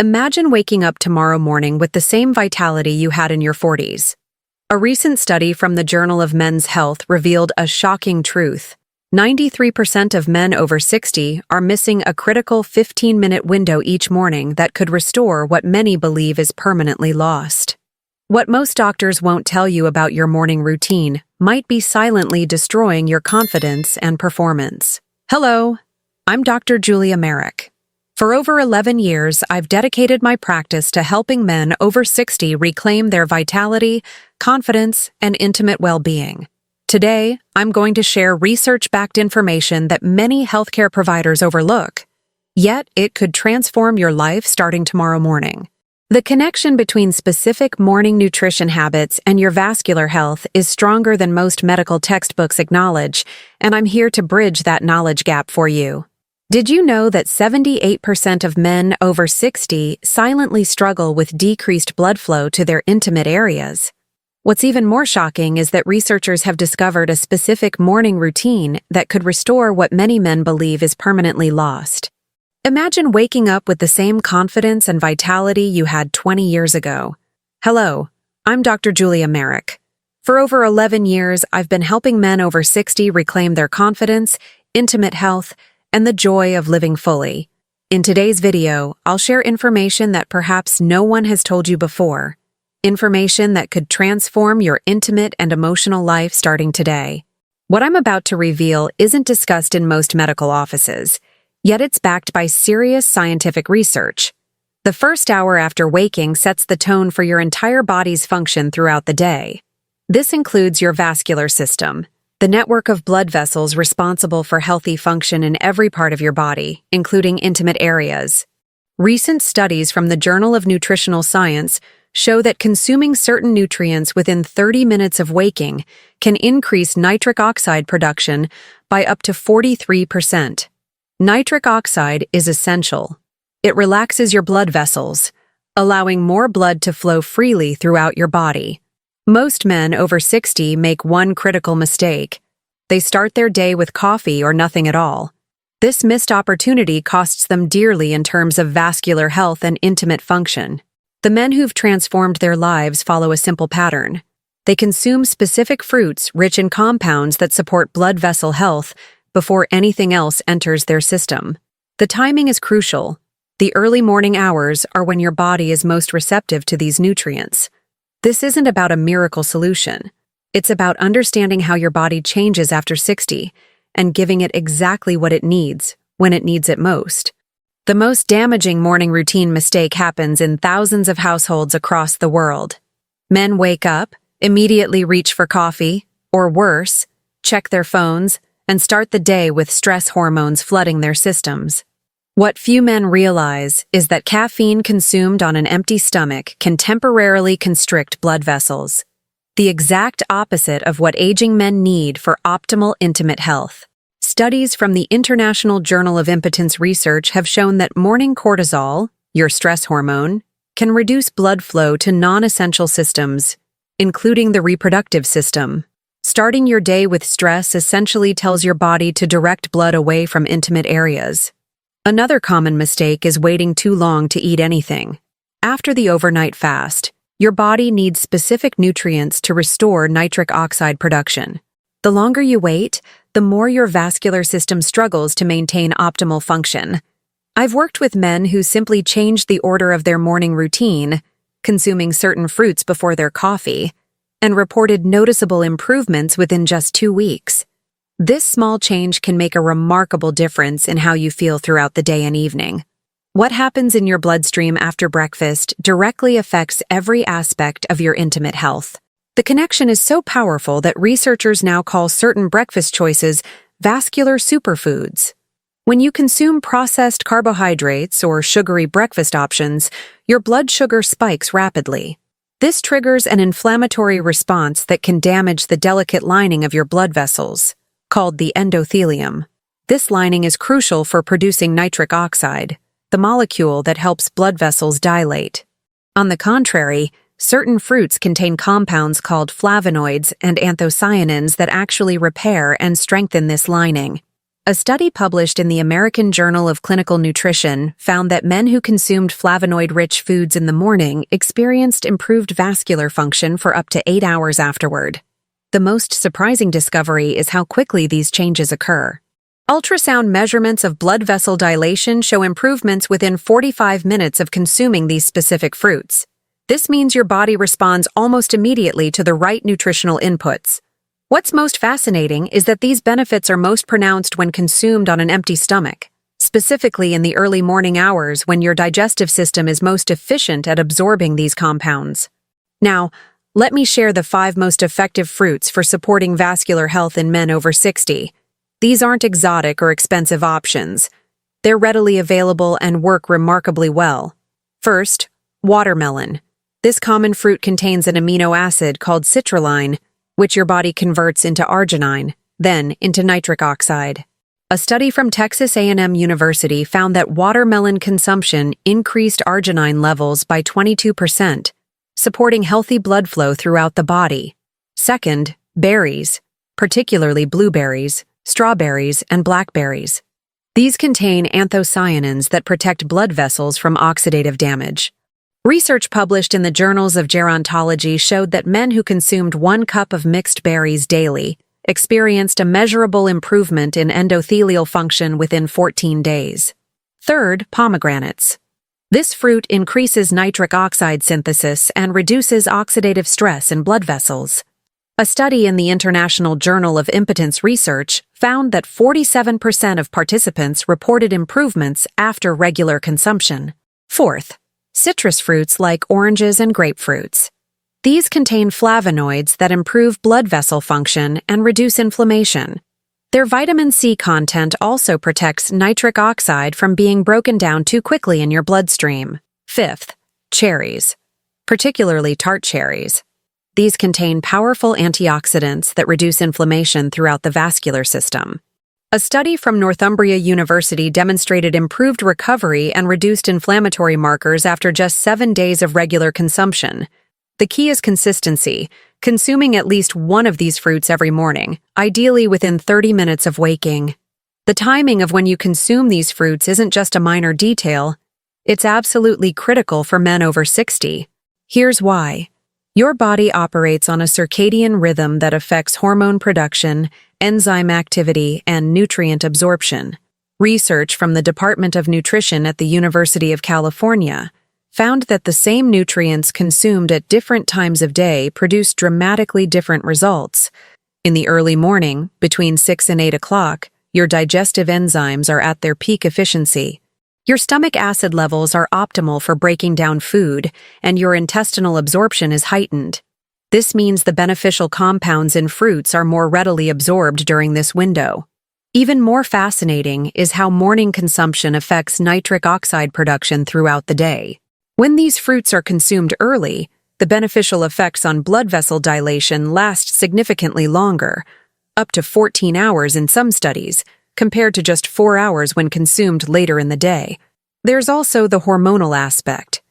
Imagine waking up tomorrow morning with the same vitality you had in your 40s. A recent study from the Journal of Men's Health revealed a shocking truth. 93% of men over 60 are missing a critical 15-minute window each morning that could restore what many believe is permanently lost. What most doctors won't tell you about your morning routine might be silently destroying your confidence and performance. Hello, I'm Dr. Julia Merrick. For over 11 years, I've dedicated my practice to helping men over 60 reclaim their vitality, confidence, and intimate well-being. Today, I'm going to share research-backed information that many healthcare providers overlook, yet it could transform your life starting tomorrow morning. The connection between specific morning nutrition habits and your vascular health is stronger than most medical textbooks acknowledge, and I'm here to bridge that knowledge gap for you. Did you know that 78% of men over 60 silently struggle with decreased blood flow to their intimate areas? What's even more shocking is that researchers have discovered a specific morning routine that could restore what many men believe is permanently lost. Imagine waking up with the same confidence and vitality you had 20 years ago. Hello, I'm Dr. Julia Merrick. For over 11 years, I've been helping men over 60 reclaim their confidence, intimate health, and the joy of living fully. In today's video, I'll share information that perhaps no one has told you before. Information that could transform your intimate and emotional life starting today. What I'm about to reveal isn't discussed in most medical offices, yet it's backed by serious scientific research. The first hour after waking sets the tone for your entire body's function throughout the day. This includes your vascular system, the network of blood vessels responsible for healthy function in every part of your body, including intimate areas. Recent studies from the Journal of Nutritional Science show that consuming certain nutrients within 30 minutes of waking can increase nitric oxide production by up to 43%. Nitric oxide is essential. It relaxes your blood vessels, allowing more blood to flow freely throughout your body. Most men over 60 make one critical mistake. They start their day with coffee or nothing at all. This missed opportunity costs them dearly in terms of vascular health and intimate function. The men who've transformed their lives follow a simple pattern. They consume specific fruits rich in compounds that support blood vessel health before anything else enters their system. The timing is crucial. The early morning hours are when your body is most receptive to these nutrients. This isn't about a miracle solution. It's about understanding how your body changes after 60 and giving it exactly what it needs when it needs it most. The most damaging morning routine mistake happens in thousands of households across the world. Men wake up, immediately reach for coffee, or worse, check their phones, and start the day with stress hormones flooding their systems. What few men realize is that caffeine consumed on an empty stomach can temporarily constrict blood vessels, the exact opposite of what aging men need for optimal intimate health. Studies from the International Journal of Impotence Research have shown that morning cortisol, your stress hormone, can reduce blood flow to non-essential systems, including the reproductive system. Starting your day with stress essentially tells your body to direct blood away from intimate areas. Another common mistake is waiting too long to eat anything. After the overnight fast, your body needs specific nutrients to restore nitric oxide production. The longer you wait, the more your vascular system struggles to maintain optimal function. I've worked with men who simply changed the order of their morning routine, consuming certain fruits before their coffee, and reported noticeable improvements within just 2 weeks. This small change can make a remarkable difference in how you feel throughout the day and evening. What happens in your bloodstream after breakfast directly affects every aspect of your intimate health. The connection is so powerful that researchers now call certain breakfast choices vascular superfoods. When you consume processed carbohydrates or sugary breakfast options, your blood sugar spikes rapidly. This triggers an inflammatory response that can damage the delicate lining of your blood vessels, called the endothelium. This lining is crucial for producing nitric oxide, the molecule that helps blood vessels dilate. On the contrary, certain fruits contain compounds called flavonoids and anthocyanins that actually repair and strengthen this lining. A study published in the American Journal of Clinical Nutrition found that men who consumed flavonoid-rich foods in the morning experienced improved vascular function for up to 8 hours afterward. The most surprising discovery is how quickly these changes occur. Ultrasound measurements of blood vessel dilation show improvements within 45 minutes of consuming these specific fruits. This means your body responds almost immediately to the right nutritional inputs. What's most fascinating is that these benefits are most pronounced when consumed on an empty stomach, specifically in the early morning hours when your digestive system is most efficient at absorbing these compounds. Now, let me share the 5 most effective fruits for supporting vascular health in men over 60. These aren't exotic or expensive options. They're readily available and work remarkably well. First, watermelon. This common fruit contains an amino acid called citrulline, which your body converts into arginine, then into nitric oxide. A study from Texas A&M University found that watermelon consumption increased arginine levels by 22%, supporting healthy blood flow throughout the body. Second, berries, particularly blueberries, strawberries, and blackberries. These contain anthocyanins that protect blood vessels from oxidative damage. Research published in the Journals of Gerontology showed that men who consumed 1 cup of mixed berries daily experienced a measurable improvement in endothelial function within 14 days. Third, pomegranates. This fruit increases nitric oxide synthesis and reduces oxidative stress in blood vessels. A study in the International Journal of Impotence Research found that 47% of participants reported improvements after regular consumption. Fourth, citrus fruits like oranges and grapefruits. These contain flavonoids that improve blood vessel function and reduce inflammation. Their vitamin C content also protects nitric oxide from being broken down too quickly in your bloodstream. Fifth, cherries, particularly tart cherries. These contain powerful antioxidants that reduce inflammation throughout the vascular system. A study from Northumbria University demonstrated improved recovery and reduced inflammatory markers after just 7 days of regular consumption. The key is consistency, consuming at least one of these fruits every morning, ideally within 30 minutes of waking. The timing of when you consume these fruits isn't just a minor detail, it's absolutely critical for men over 60. Here's why. Your body operates on a circadian rhythm that affects hormone production, enzyme activity, and nutrient absorption. Research from the Department of Nutrition at the University of California found that the same nutrients consumed at different times of day produce dramatically different results. In the early morning, between 6 and 8 o'clock, your digestive enzymes are at their peak efficiency. Your stomach acid levels are optimal for breaking down food, and your intestinal absorption is heightened. This means the beneficial compounds in fruits are more readily absorbed during this window. Even more fascinating is how morning consumption affects nitric oxide production throughout the day. When these fruits are consumed early, the beneficial effects on blood vessel dilation last significantly longer, up to 14 hours in some studies, compared to just 4 hours when consumed later in the day. There's also the hormonal aspect.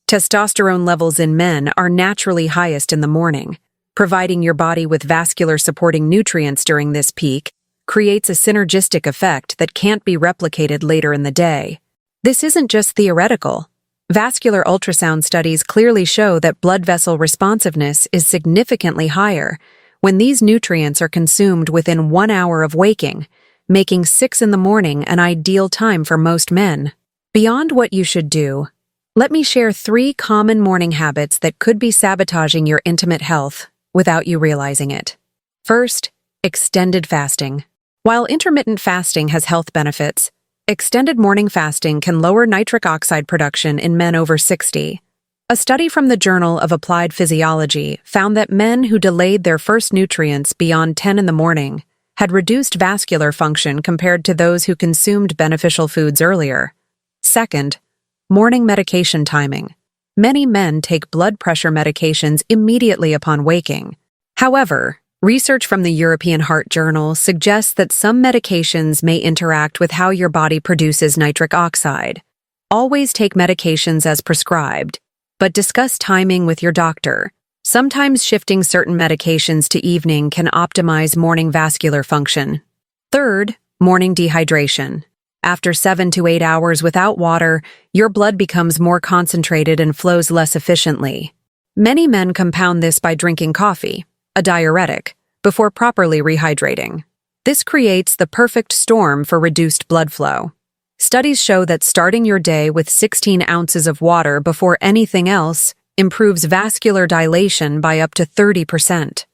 Testosterone levels in men are naturally highest in the morning. Providing your body with vascular-supporting nutrients during this peak creates a synergistic effect that can't be replicated later in the day. This isn't just theoretical. Vascular ultrasound studies clearly show that blood vessel responsiveness is significantly higher when these nutrients are consumed within 1 hour of waking, making 6 in the morning an ideal time for most men. Beyond what you should do, let me share 3 common morning habits that could be sabotaging your intimate health without you realizing it. First, extended fasting. While intermittent fasting has health benefits, extended morning fasting can lower nitric oxide production in men over 60. A study from the Journal of Applied Physiology found that men who delayed their first nutrients beyond 10 in the morning had reduced vascular function compared to those who consumed beneficial foods earlier. Second, morning medication timing. Many men take blood pressure medications immediately upon waking. However, research from the European Heart Journal suggests that some medications may interact with how your body produces nitric oxide. Always take medications as prescribed, but discuss timing with your doctor. Sometimes shifting certain medications to evening can optimize morning vascular function. Third, Morning dehydration. After 7 to 8 hours without water, your blood becomes more concentrated and flows less efficiently. Many men compound this by drinking coffee, a diuretic, before properly rehydrating. This creates the perfect storm for reduced blood flow. Studies show that starting your day with 16 ounces of water before anything else improves vascular dilation by up to 30%.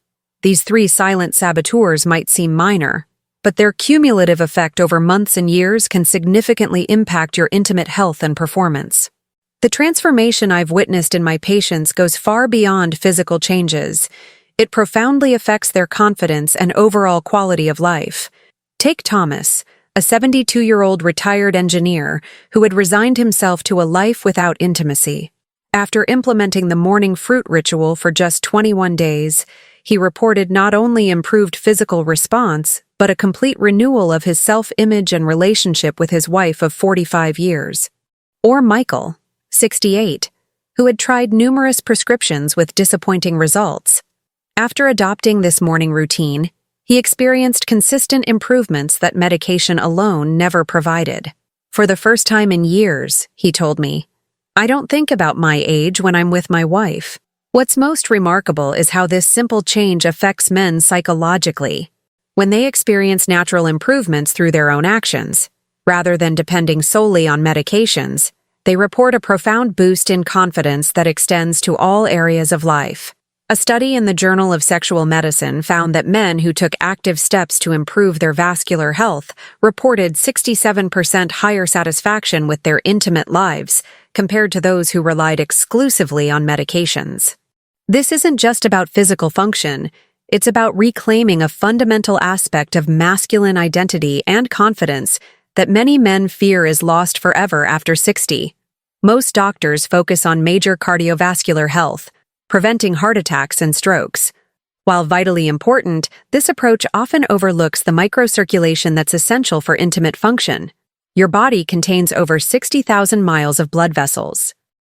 These 3 silent saboteurs might seem minor, but their cumulative effect over months and years can significantly impact your intimate health and performance. The transformation I've witnessed in my patients goes far beyond physical changes. It profoundly affects their confidence and overall quality of life. Take Thomas, a 72-year-old retired engineer who had resigned himself to a life without intimacy. After implementing the morning fruit ritual for just 21 days, he reported not only improved physical response, but a complete renewal of his self-image and relationship with his wife of 45 years. Or Michael, 68, who had tried numerous prescriptions with disappointing results. After adopting this morning routine, he experienced consistent improvements that medication alone never provided. For the first time in years, he told me, "I don't think about my age when I'm with my wife." What's most remarkable is how this simple change affects men psychologically. When they experience natural improvements through their own actions, rather than depending solely on medications, they report a profound boost in confidence that extends to all areas of life. A study in the Journal of Sexual Medicine found that men who took active steps to improve their vascular health reported 67% higher satisfaction with their intimate lives compared to those who relied exclusively on medications. This isn't just about physical function, it's about reclaiming a fundamental aspect of masculine identity and confidence that many men fear is lost forever after 60. Most doctors focus on major cardiovascular health, preventing heart attacks and strokes. While vitally important, this approach often overlooks the microcirculation that's essential for intimate function. Your body contains over 60,000 miles of blood vessels.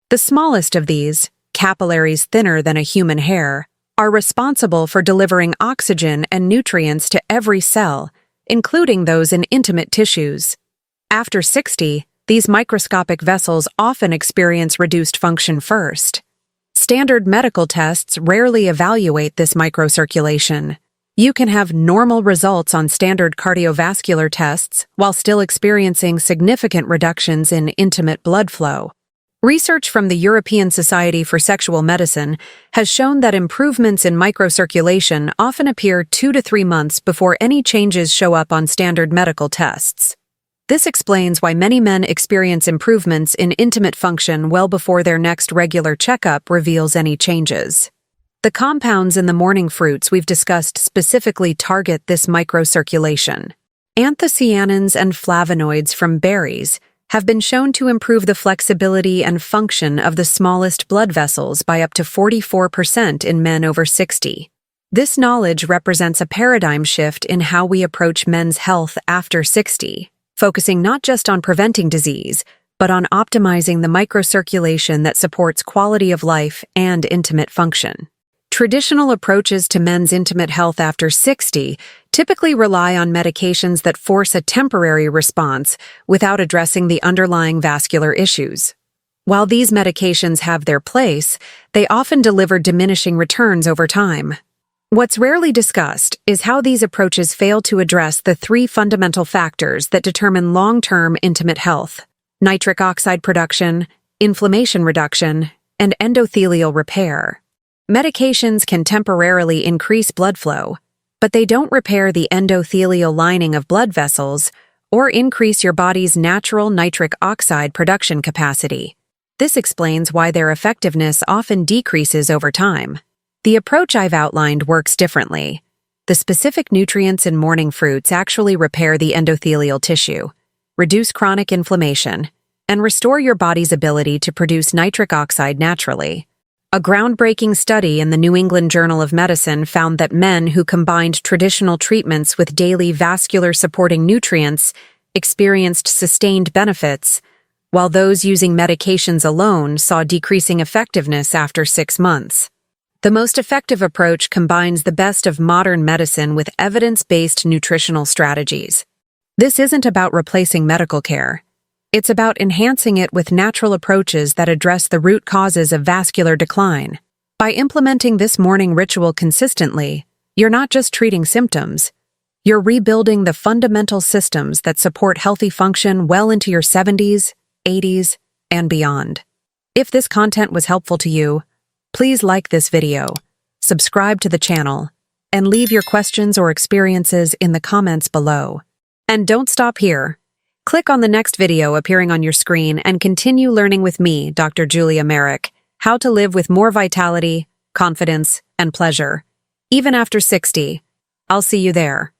The smallest of these, capillaries thinner than a human hair, are responsible for delivering oxygen and nutrients to every cell, including those in intimate tissues. After 60, these microscopic vessels often experience reduced function first. Standard medical tests rarely evaluate this microcirculation. You can have normal results on standard cardiovascular tests while still experiencing significant reductions in intimate blood flow. Research from the European Society for Sexual Medicine has shown that improvements in microcirculation often appear 2 to 3 months before any changes show up on standard medical tests. This explains why many men experience improvements in intimate function well before their next regular checkup reveals any changes. The compounds in the morning fruits we've discussed specifically target this microcirculation. Anthocyanins and flavonoids from berries have been shown to improve the flexibility and function of the smallest blood vessels by up to 44% in men over 60. This knowledge represents a paradigm shift in how we approach men's health after 60, focusing not just on preventing disease, but on optimizing the microcirculation that supports quality of life and intimate function. Traditional approaches to men's intimate health after 60 typically rely on medications that force a temporary response without addressing the underlying vascular issues. While these medications have their place, they often deliver diminishing returns over time. What's rarely discussed is how these approaches fail to address the 3 fundamental factors that determine long-term intimate health: nitric oxide production, inflammation reduction, and endothelial repair. Medications can temporarily increase blood flow, but they don't repair the endothelial lining of blood vessels or increase your body's natural nitric oxide production capacity. This explains why their effectiveness often decreases over time. The approach I've outlined works differently. The specific nutrients in morning fruits actually repair the endothelial tissue, reduce chronic inflammation, and restore your body's ability to produce nitric oxide naturally. A groundbreaking study in the New England Journal of Medicine found that men who combined traditional treatments with daily vascular-supporting nutrients experienced sustained benefits, while those using medications alone saw decreasing effectiveness after 6 months. The most effective approach combines the best of modern medicine with evidence-based nutritional strategies. This isn't about replacing medical care. It's about enhancing it with natural approaches that address the root causes of vascular decline. By implementing this morning ritual consistently, you're not just treating symptoms, you're rebuilding the fundamental systems that support healthy function well into your 70s, 80s, and beyond. If this content was helpful to you, please like this video, subscribe to the channel, and leave your questions or experiences in the comments below. And don't stop here. Click on the next video appearing on your screen and continue learning with me, Dr. Julia Merrick, how to live with more vitality, confidence, and pleasure, even after 60. I'll see you there.